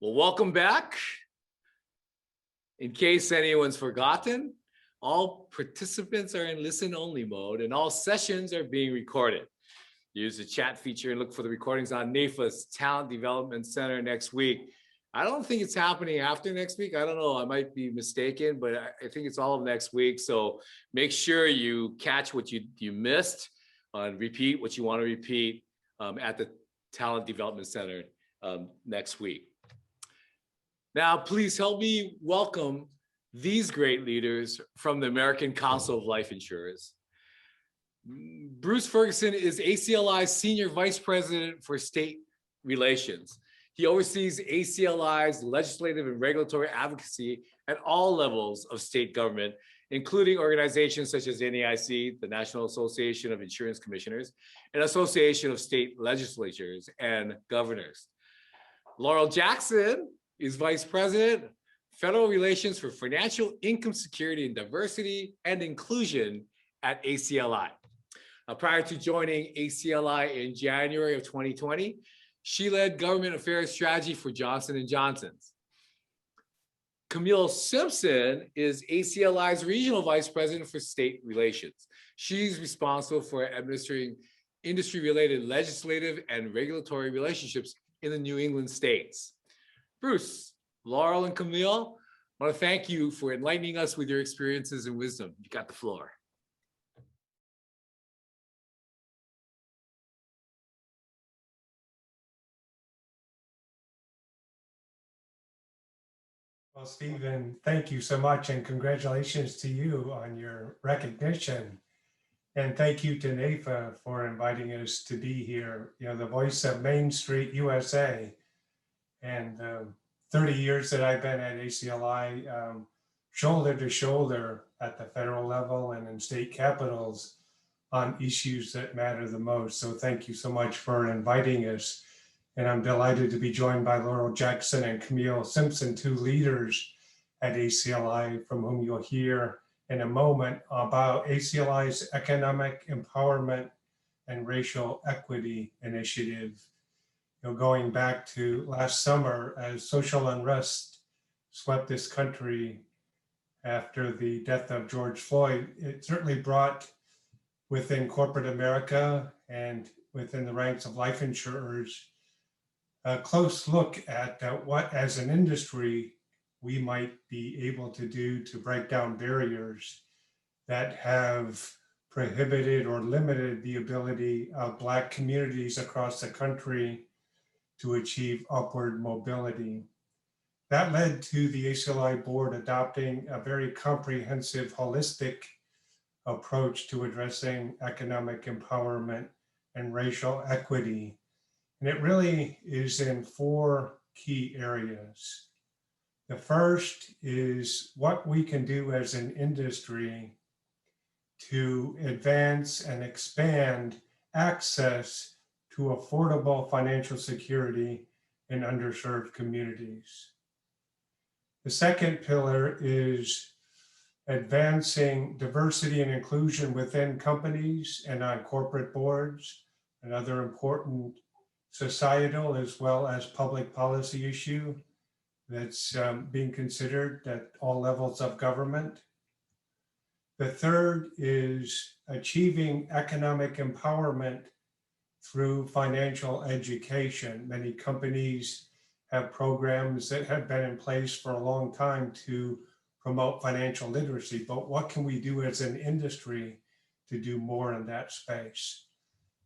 Well, welcome back. In case anyone's forgotten, all participants are in listen-only mode and all sessions are being recorded. Use the chat feature and look for the recordings on NAIFA's Talent Development Center next week. I don't think it's happening after next week. I don't know, I might be mistaken, but I think it's all of next week. So make sure you catch what you missed and repeat what you want to repeat at the Talent Development Center next week. Now, please help me welcome these great leaders from the American Council of Life Insurers. Bruce Ferguson is ACLI'S Senior Vice President for State Relations. He oversees ACLI'S legislative and regulatory advocacy at all levels of state government, including organizations such as NAIC, the National Association of Insurance Commissioners, and Association of State Legislatures and Governors. Laurel Jackson is Vice President, Federal Relations for Financial Income Security and Diversity and Inclusion at ACLI. Prior to joining ACLI in January of 2020, she led government affairs strategy for Johnson & Johnson's. Camille Simpson is ACLI's Regional Vice President for State Relations. She's responsible for administering industry-related legislative and regulatory relationships in the New England states. Bruce, Laurel, and Camille, I want to thank you for enlightening us with your experiences and wisdom. You got the floor. Well, Stephen, thank you so much, and congratulations to you on your recognition. And thank you to NAIFA for inviting us to be here. You know, the voice of Main Street USA. And 30 years that I've been at ACLI, shoulder to shoulder at the federal level and in state capitals on issues that matter the most. So thank you so much for inviting us. And I'm delighted to be joined by Laurel Jackson and Camille Simpson, two leaders at ACLI, from whom you'll hear in a moment about ACLI's Economic Empowerment and Racial Equity Initiative. You know, going back to last summer, as social unrest swept this country after the death of George Floyd, it certainly brought within corporate America and within the ranks of life insurers a close look at what, as an industry, we might be able to do to break down barriers that have prohibited or limited the ability of Black communities across the country to achieve upward mobility. That led to the ACLI board adopting a very comprehensive, holistic approach to addressing economic empowerment and racial equity. And it really is in four key areas. The first is what we can do as an industry to advance and expand access to affordable financial security in underserved communities. The second pillar is advancing diversity and inclusion within companies and on corporate boards, another important societal as well as public policy issue that's being considered at all levels of government. The third is achieving economic empowerment through financial education. Many companies have programs that have been in place for a long time to promote financial literacy, but what can we do as an industry to do more in that space?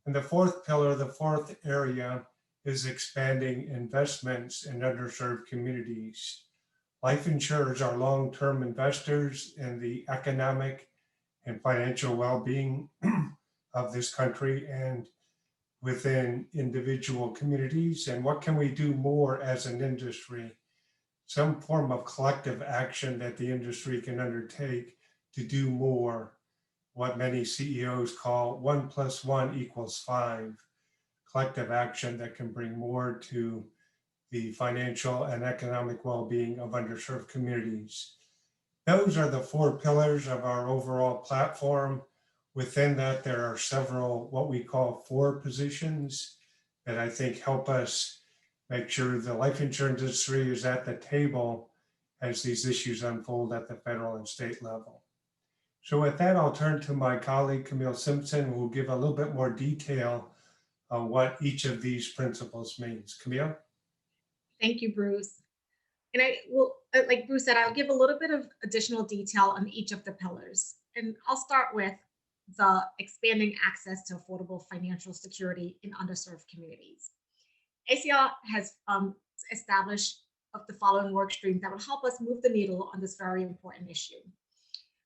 And the fourth pillar, the fourth area, is expanding investments in underserved communities. Life insurers are long-term investors in the economic and financial well-being of this country and within individual communities. And what can we do more as an industry? Some form of collective action that the industry can undertake to do more, what many CEOs call 1 + 1 = 5, collective action that can bring more to the financial and economic well-being of underserved communities. Those are the four pillars of our overall platform. Within that, there are several what we call 4 positions that I think help us make sure the life insurance industry is at the table as these issues unfold at the federal and state level. So with that, I'll turn to my colleague, Camille Simpson, who will give a little bit more detail on what each of these principles means. Camille? Thank you, Bruce. And I will, like Bruce said, I'll give a little bit of additional detail on each of the pillars. And I'll start with the expanding access to affordable financial security in underserved communities. ACL has established the following work streams that will help us move the needle on this very important issue.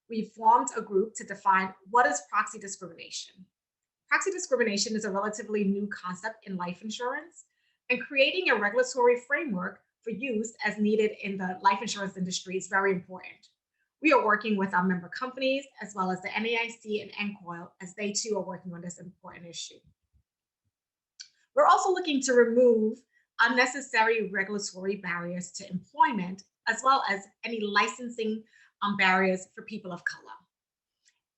We formed a group to define what is proxy discrimination. Proxy discrimination is a relatively new concept in life insurance, and creating a regulatory framework for use as needed in the life insurance industry is very important. We are working with our member companies as well as the NAIC and NCOIL as they too are working on this important issue. We're also looking to remove unnecessary regulatory barriers to employment as well as any licensing barriers for people of color.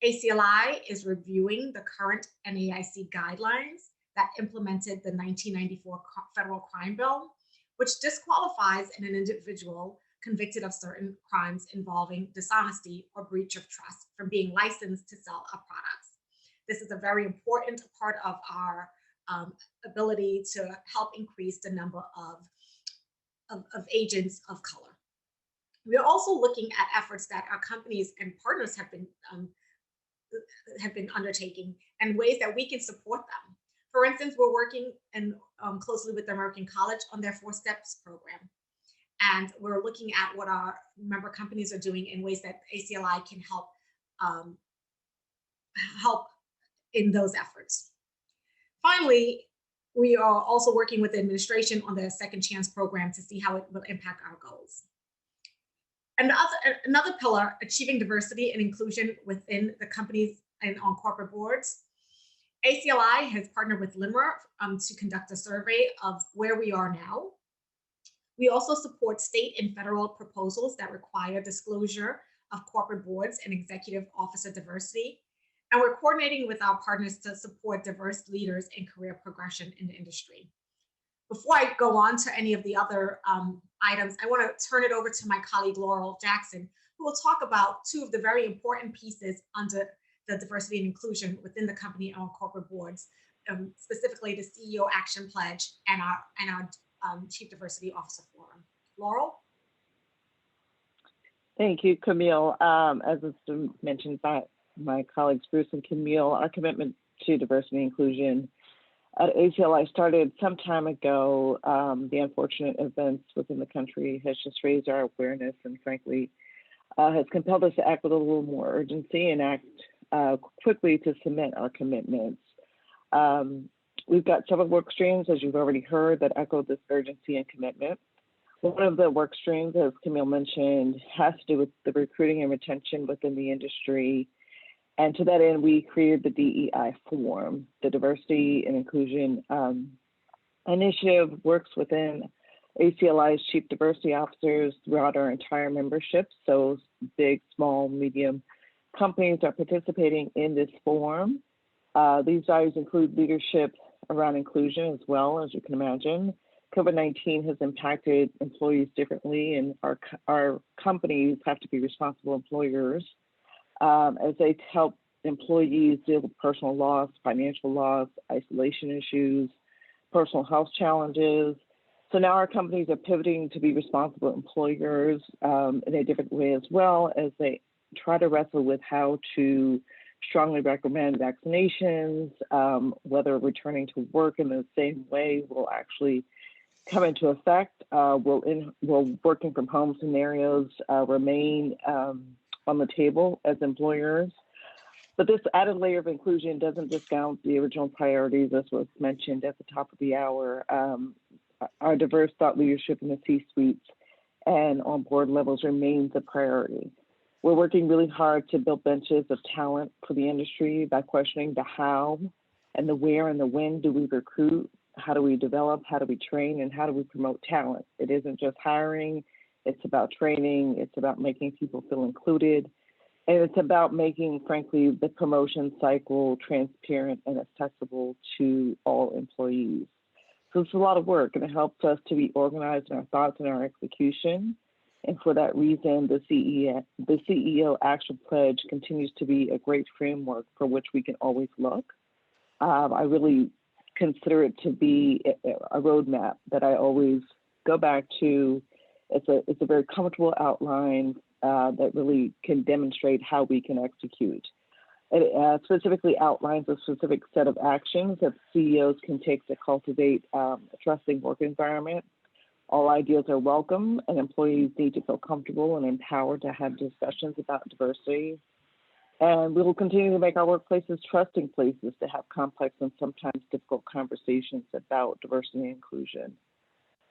ACLI is reviewing the current NAIC guidelines that implemented the 1994 federal crime bill, which disqualifies an individual convicted of certain crimes involving dishonesty or breach of trust from being licensed to sell our products. This is a very important part of our ability to help increase the number of agents of color. We are also looking at efforts that our companies and partners have been undertaking and ways that we can support them. For instance, we're working closely with the American College on their 4 Steps program. And we're looking at what our member companies are doing in ways that ACLI can help in those efforts. Finally, we are also working with the administration on the Second Chance program to see how it will impact our goals. Another pillar, achieving diversity and inclusion within the companies and on corporate boards. ACLI has partnered with LIMRA to conduct a survey of where we are now. We also support state and federal proposals that require disclosure of corporate boards and executive officer diversity. And we're coordinating with our partners to support diverse leaders in career progression in the industry. Before I go on to any of the other items, I want to turn it over to my colleague, Laurel Jackson, who will talk about 2 of the very important pieces under the diversity and inclusion within the company and on corporate boards, specifically the CEO Action Pledge and our Chief Diversity Officer Forum. Laurel? Thank you, Camille. As was mentioned by my colleagues Bruce and Camille, our commitment to diversity and inclusion at ACLI started some time ago. The unfortunate events within the country has just raised our awareness and frankly has compelled us to act with a little more urgency and act quickly to cement our commitments. We've got several work streams, as you've already heard, that echo this urgency and commitment. One of the work streams, as Camille mentioned, has to do with the recruiting and retention within the industry. And to that end, we created the DEI Forum. The Diversity and Inclusion Initiative works within ACLI's Chief Diversity Officers throughout our entire membership. So big, small, medium companies are participating in this forum. These values include leadership around inclusion as well, as you can imagine. COVID-19 has impacted employees differently, and our companies have to be responsible employers as they help employees deal with personal loss, financial loss, isolation issues, personal health challenges. So now our companies are pivoting to be responsible employers in a different way as well, as they try to wrestle with how to strongly recommend vaccinations, whether returning to work in the same way will actually come into effect. Will working from home scenarios remain on the table as employers? But this added layer of inclusion doesn't discount the original priorities, as was mentioned at the top of the hour. Our diverse thought leadership in the C-suites and on board levels remains a priority. We're working really hard to build benches of talent for the industry by questioning the how and the where and the when do we recruit, how do we develop, how do we train, and how do we promote talent. It isn't just hiring, it's about training, it's about making people feel included, and it's about making, frankly, the promotion cycle transparent and accessible to all employees. So it's a lot of work, and it helps us to be organized in our thoughts and our execution. And for that reason, the CEO Action Pledge continues to be a great framework for which we can always look. I really consider it to be a roadmap that I always go back to. It's a very comfortable outline that really can demonstrate how we can execute. It specifically outlines a specific set of actions that CEOs can take to cultivate a trusting work environment. All ideas are welcome, and employees need to feel comfortable and empowered to have discussions about diversity. And we will continue to make our workplaces trusting places to have complex and sometimes difficult conversations about diversity and inclusion.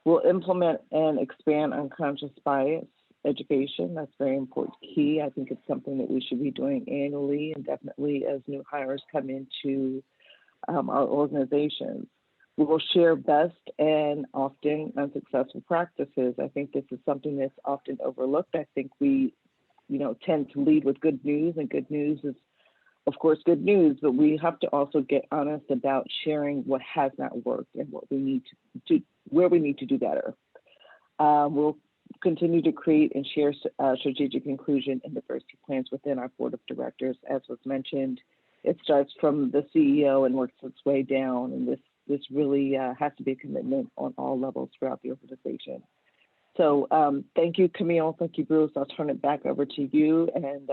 We'll implement and expand unconscious bias education. That's very important key. I think it's something that we should be doing annually and definitely as new hires come into our organizations. We will share best and often unsuccessful practices. I think this is something that's often overlooked. I think we, tend to lead with good news, and good news is, of course, good news, but we have to also get honest about sharing what has not worked and what we need to do, where we need to do better. We'll continue to create and share strategic inclusion and diversity plans within our board of directors. As was mentioned, it starts from the CEO and works its way down, and this really has to be a commitment on all levels throughout the organization. So thank you, Camille. Thank you, Bruce. I'll turn it back over to you, and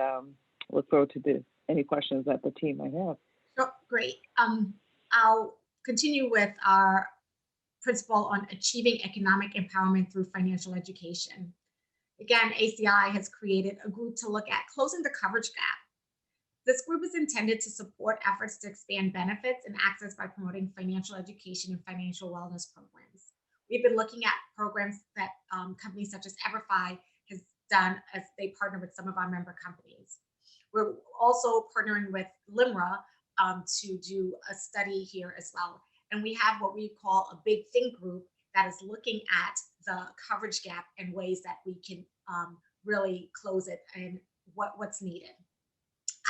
look forward to any questions that the team might have. Oh, great. I'll continue with our principle on achieving economic empowerment through financial education. Again, ACLI has created a group to look at closing the coverage gap. This group is intended to support efforts to expand benefits and access by promoting financial education and financial wellness programs. We've been looking at programs that companies such as EverFi has done as they partner with some of our member companies. We're also partnering with LIMRA to do a study here as well. And we have what we call a big think group that is looking at the coverage gap and ways that we can really close it and what's needed,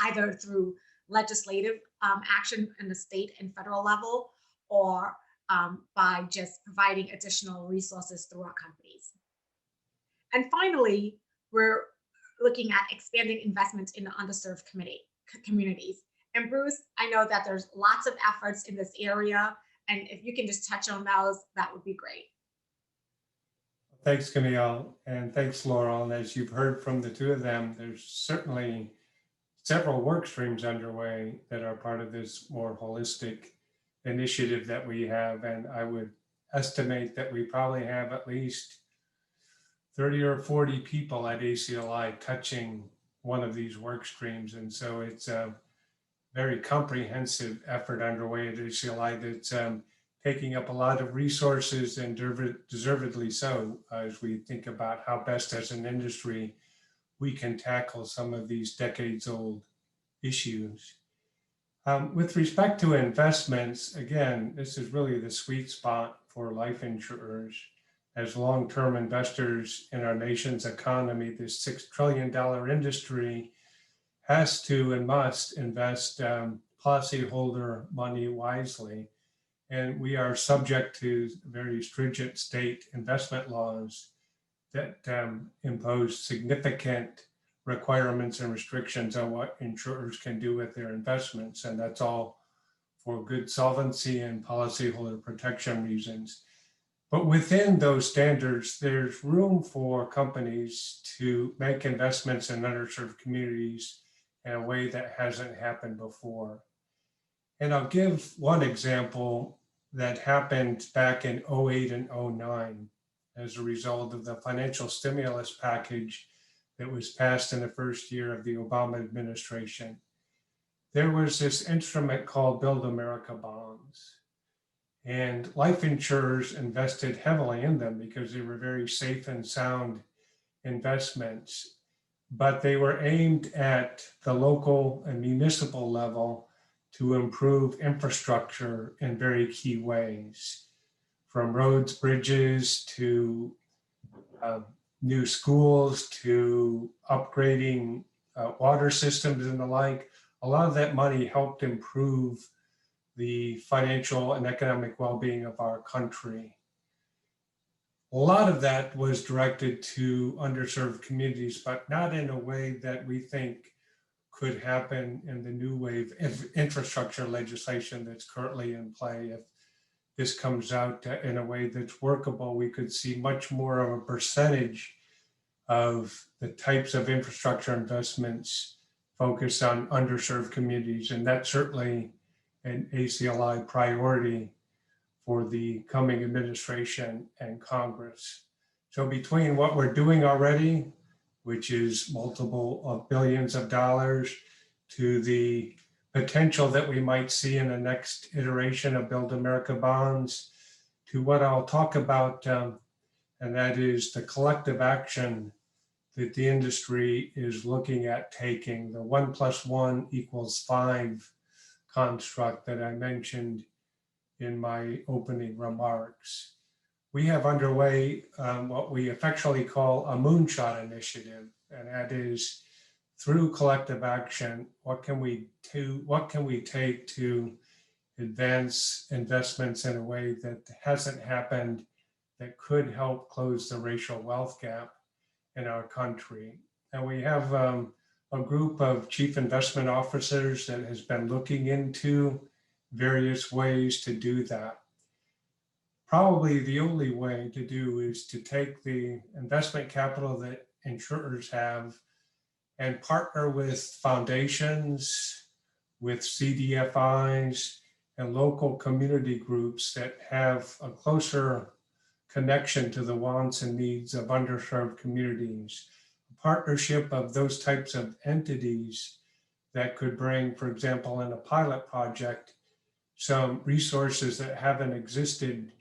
either through legislative action in the state and federal level, or by just providing additional resources through our companies. And finally, we're looking at expanding investment in the underserved communities. And Bruce, I know that there's lots of efforts in this area, and if you can just touch on those, that would be great. Thanks, Camille, and thanks, Laurel. And as you've heard from the two of them, there's certainly several work streams underway that are part of this more holistic initiative that we have. And I would estimate that we probably have at least 30 or 40 people at ACLI touching one of these work streams. And so it's a very comprehensive effort underway at ACLI that's taking up a lot of resources, and deservedly so, as we think about how best as an industry we can tackle some of these decades-old issues. With respect to investments, again, this is really the sweet spot for life insurers. As long-term investors in our nation's economy, this $6 trillion industry has to and must invest policyholder money wisely. And we are subject to very stringent state investment laws that impose significant requirements and restrictions on what insurers can do with their investments. And that's all for good solvency and policyholder protection reasons. But within those standards, there's room for companies to make investments in underserved communities in a way that hasn't happened before. And I'll give one example that happened back in 08 and 09 as a result of the financial stimulus package that was passed in the first year of the Obama administration. There was this instrument called Build America bonds. And life insurers invested heavily in them because they were very safe and sound investments, but they were aimed at the local and municipal level to improve infrastructure in very key ways, from roads, bridges, to new schools, to upgrading water systems and the like. A lot of that money helped improve the financial and economic well-being of our country. A lot of that was directed to underserved communities, but not in a way that we think could happen in the new wave of infrastructure legislation that's currently in play. If this comes out in a way that's workable, we could see much more of a percentage of the types of infrastructure investments focused on underserved communities. And that's certainly an ACLI priority for the coming administration and Congress. So between what we're doing already, which is multiple of billions of dollars, to the potential that we might see in the next iteration of Build America bonds, to what I'll talk about, and that is the collective action that the industry is looking at taking, the 1 + 1 = 5 construct that I mentioned in my opening remarks. We have underway what we affectionately call a moonshot initiative, and that is through collective action, what can we take to advance investments in a way that hasn't happened that could help close the racial wealth gap in our country. And we have a group of chief investment officers that has been looking into various ways to do that. Probably the only way to do is to take the investment capital that insurers have and partner with foundations, with CDFIs, and local community groups that have a closer connection to the wants and needs of underserved communities. A partnership of those types of entities that could bring, for example, in a pilot project, some resources that haven't existed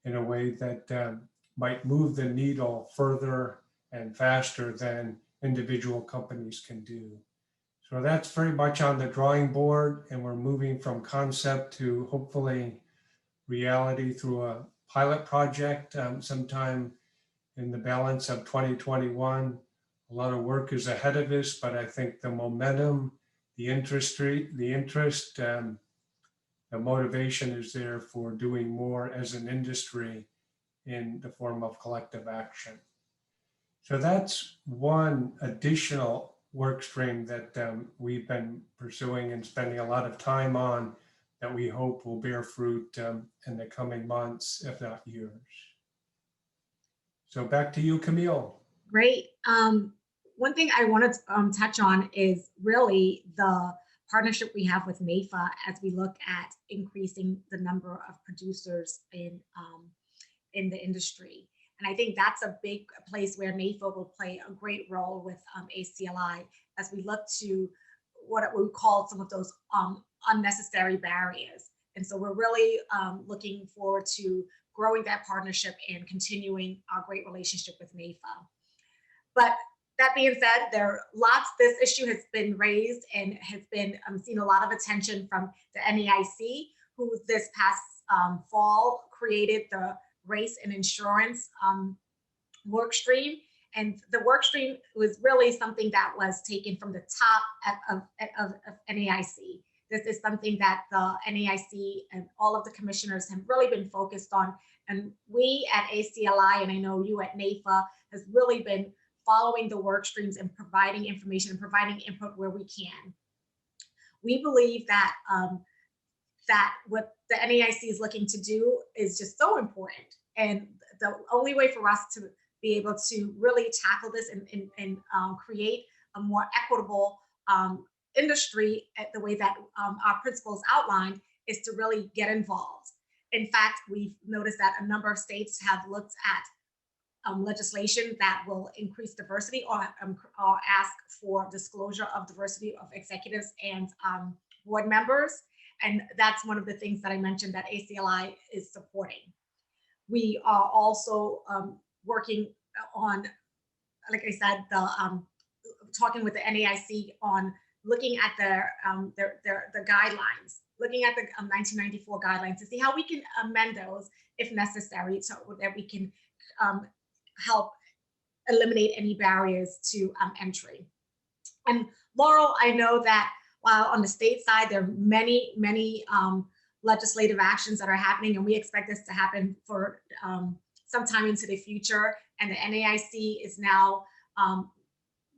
in a way that might move the needle further and faster than individual companies can do. So that's very much on the drawing board, and we're moving from concept to hopefully reality through a pilot project sometime in the balance of 2021. A lot of work is ahead of us, but I think the momentum, the interest, the motivation is there for doing more as an industry in the form of collective action. So that's one additional work stream that we've been pursuing and spending a lot of time on that we hope will bear fruit in the coming months, if not years. So back to you, Camille. Great. One thing I want to touch on is really the partnership we have with NAIFA as we look at increasing the number of producers in the industry. And I think that's a big place where NAIFA will play a great role with ACLI as we look to what we call some of those unnecessary barriers. And so we're really looking forward to growing that partnership and continuing our great relationship with NAIFA. But that being said, this issue has been raised and has been seen a lot of attention from the NAIC, who this past fall created the race and insurance work stream. And the work stream was really something that was taken from the top of NAIC. This is something that the NAIC and all of the commissioners have really been focused on. And we at ACLI, and I know you at NAIFA, has really been following the work streams and providing information and providing input where we can. We believe that that what the NAIC is looking to do is just so important. And the only way for us to be able to really tackle this and create a more equitable industry at the way that our principles outlined is to really get involved. In fact, we've noticed that a number of states have looked at legislation that will increase diversity or ask for disclosure of diversity of executives and board members. And that's one of the things that I mentioned that ACLI is supporting. We are also working on, like I said, talking with the NAIC on looking at their guidelines, looking at the 1994 guidelines to see how we can amend those if necessary, so that we can help eliminate any barriers to entry. And Laurel, I know that while on the state side, there are many legislative actions that are happening, and we expect this to happen for sometime into the future. And the NAIC is now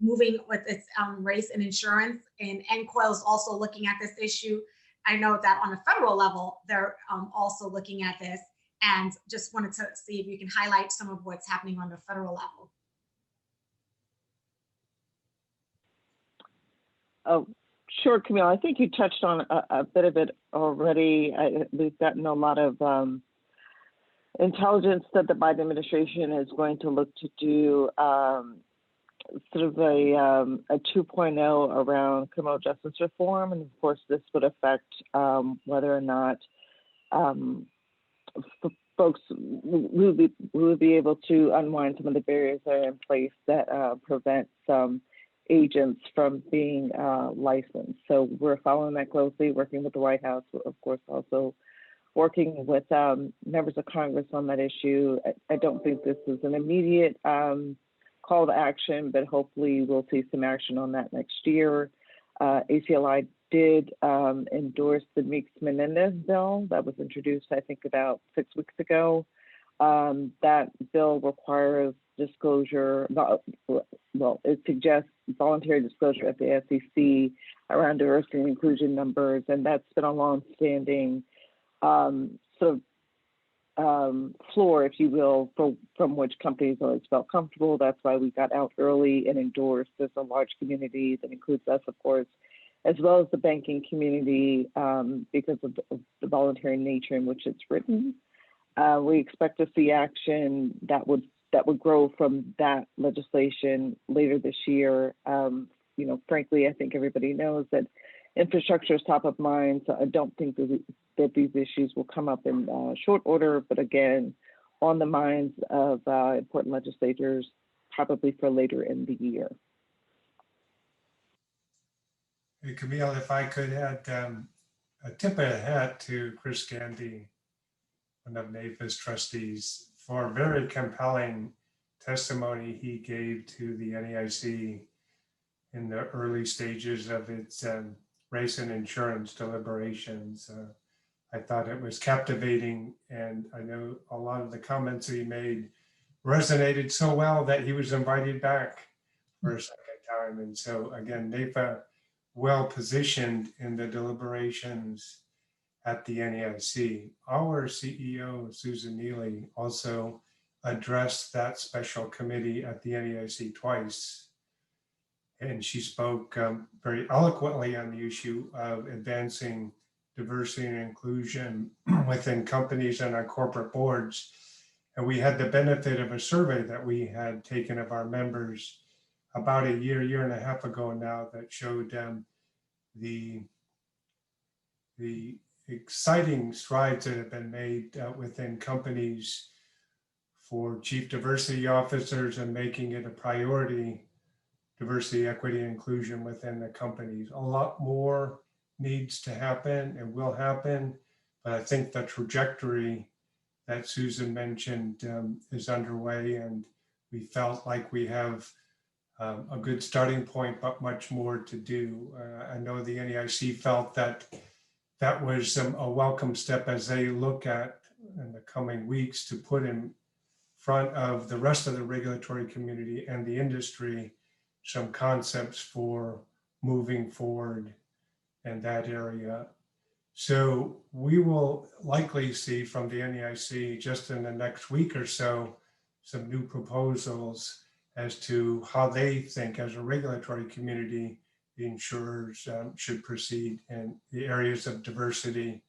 moving with its race and insurance, and NCOIL is also looking at this issue. I know that on a federal level, they're also looking at this, and just wanted to see if you can highlight some of what's happening on the federal level. Oh, sure, Camille. I think you touched on a bit of it already. We've gotten a lot of intelligence that the Biden administration is going to look to do sort of a 2.0 around criminal justice reform. And of course, this would affect whether or not folks will be able to unwind some of the barriers that are in place that prevent some agents from being licensed. So we're following that closely, working with the White House, of course, also working with members of Congress on that issue. I don't think this is an immediate call to action, but hopefully we'll see some action on that next year. ACLI did endorse the Meeks-Menendez bill that was introduced, I think, about 6 weeks ago. That bill requires disclosure, well, it suggests voluntary disclosure at the SEC around diversity and inclusion numbers, and that's been a long-standing sort of floor, if you will, from which companies always felt comfortable. That's why we got out early and endorsed. There's a large community that includes us, of course, as well as the banking community, because of the voluntary nature in which it's written. We expect to see action that would grow from that legislation later this year. You know, frankly, I think everybody knows that infrastructure is top of mind, so I don't think that these issues will come up in short order, but again, on the minds of important legislators, probably for later in the year. Hey, Camille, if I could add a tip of the hat to Chris Gandy, one of NAIFA's trustees, for a very compelling testimony he gave to the NAIC in the early stages of its race and insurance deliberations. I thought it was captivating, and I know a lot of the comments that he made resonated so well that he was invited back for a second time. And so again, NAIFA well positioned in the deliberations at the NAIC. Our CEO, Susan Neely, also addressed that special committee at the NAIC twice. And she spoke very eloquently on the issue of advancing diversity and inclusion within companies and on corporate boards. And we had the benefit of a survey that we had taken of our members about a year and a half ago now that showed the exciting strides that have been made within companies for chief diversity officers and making it a priority, diversity, equity, and inclusion within the companies. A lot more needs to happen and will happen, but I think the trajectory that Susan mentioned is underway, and we felt like we have a good starting point, but much more to do. I know the NAIC felt that that was a welcome step as they look at in the coming weeks to put in front of the rest of the regulatory community and the industry some concepts for moving forward in that area. So we will likely see from the NAIC just in the next week or so some new proposals as to how they think as a regulatory community the insurers should proceed in the areas of diversity,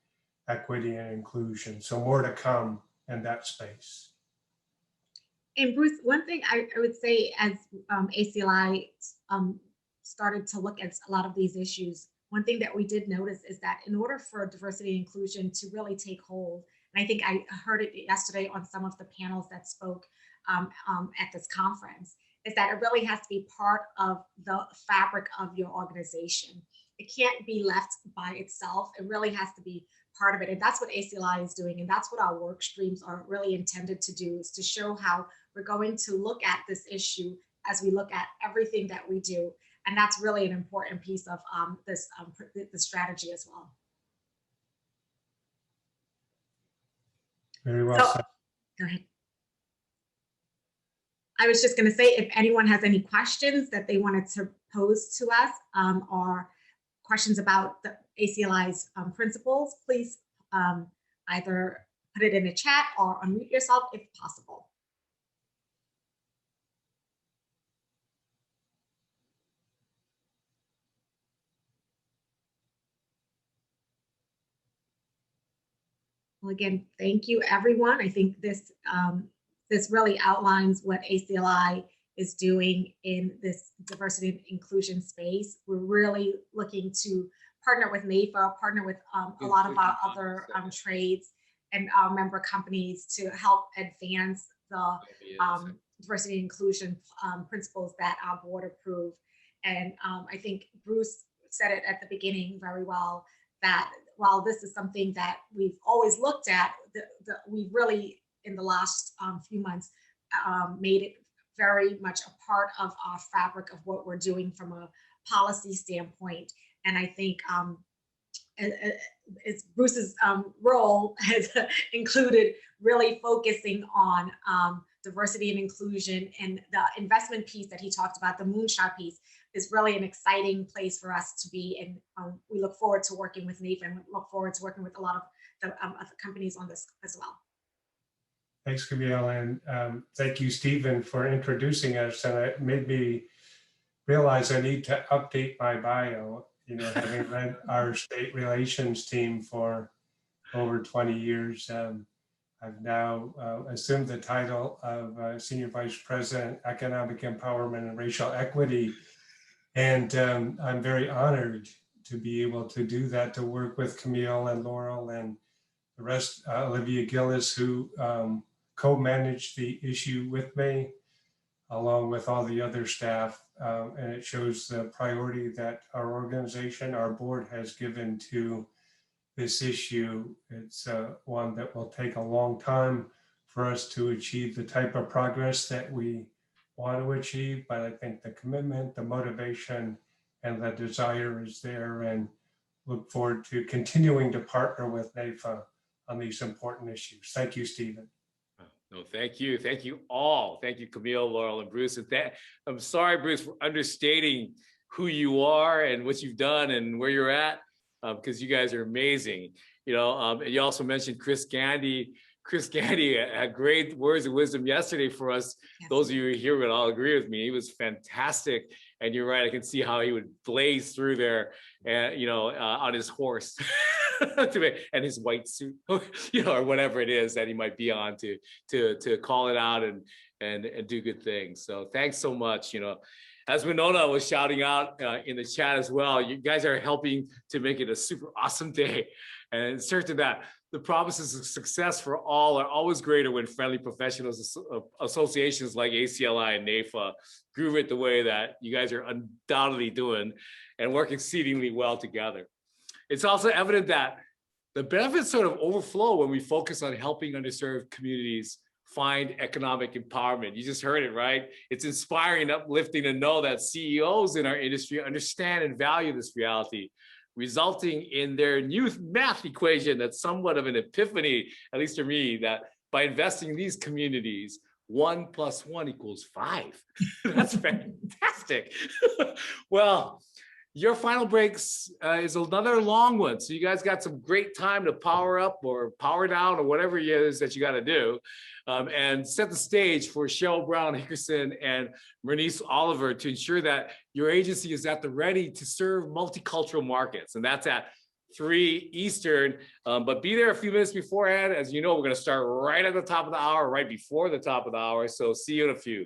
equity, and inclusion. So more to come in that space. And Bruce, one thing I would say as ACLI started to look at a lot of these issues, one thing that we did notice is that in order for diversity and inclusion to really take hold, and I think I heard it yesterday on some of the panels that spoke at this conference, is that it really has to be part of the fabric of your organization. It can't be left by itself. It really has to be part of it. And that's what ACLI is doing. And that's what our work streams are really intended to do, is to show how we're going to look at this issue as we look at everything that we do. And that's really an important piece of the strategy as well. Very well So, said. go ahead. I was just going to say, if anyone has any questions that they wanted to pose to us, or questions about the ACLI's principles, please either put it in the chat or unmute yourself if possible. Well, again, thank you, everyone. I think this this really outlines what ACLI is doing in this diversity and inclusion space. We're really looking to partner with NAFA, partner with a lot of our other trades and our member companies to help advance the diversity and inclusion principles that our board approved. And I think Bruce said it at the beginning very well, that while this is something that we've always looked at, we really, in the last few months, made it very much a part of our fabric of what we're doing from a policy standpoint. And I think it's Bruce's role has included really focusing on diversity and inclusion, and the investment piece that he talked about, the moonshot piece, is really an exciting place for us to be. And we look forward to working with NAFA, and look forward to working with a lot of the other companies on this as well. Thanks, Camille, and thank you, Stephen, for introducing us. And it made me realize I need to update my bio. You know, having led our state relations team for over 20 years, I've now assumed the title of Senior Vice President, Economic Empowerment and Racial Equity. And I'm very honored to be able to do that, to work with Camille and Laurel and the rest, Olivia Gillis, who co-managed the issue with me, along with all the other staff. And it shows the priority that our organization, our board, has given to this issue. It's one that will take a long time for us to achieve the type of progress that we want to achieve, but I think the commitment, the motivation, and the desire is there, and look forward to continuing to partner with NAFA on these important issues. Thank you, Stephen. No, thank you. Thank you all. Thank you, Camille, Laurel, and Bruce. And I'm sorry, Bruce, for understating who you are and what you've done and where you're at, because you guys are amazing. You know, and you also mentioned Chris Gandy. Chris Gandy had great words of wisdom yesterday for us. Yes. Those of you here would all agree with me. He was fantastic. And you're right, I can see how he would blaze through there, and, you know, on his horse. And his white suit, you know, or whatever it is that he might be on to call it out and do good things. So thanks so much. You know, as Winona was shouting out in the chat as well, you guys are helping to make it a super awesome day. And it's certain that the promises of success for all are always greater when friendly professionals associations like ACLI and NAFA groove it the way that you guys are undoubtedly doing and work exceedingly well together. It's also evident that the benefits sort of overflow when we focus on helping underserved communities find economic empowerment. You just heard it, right? It's inspiring, uplifting to know that CEOs in our industry understand and value this reality, resulting in their new math equation that's somewhat of an epiphany, at least for me, that by investing in these communities, 1 + 1 = 5. That's fantastic. Well, your final breaks is another long one. So you guys got some great time to power up or power down or whatever it is that you got to do, and set the stage for Cheryl Brown Hickerson and Bernice Oliver to ensure that your agency is at the ready to serve multicultural markets. And that's at 3 Eastern, but be there a few minutes beforehand. As you know, we're going to start right at the top of the hour, right before the top of the hour. So see you in a few.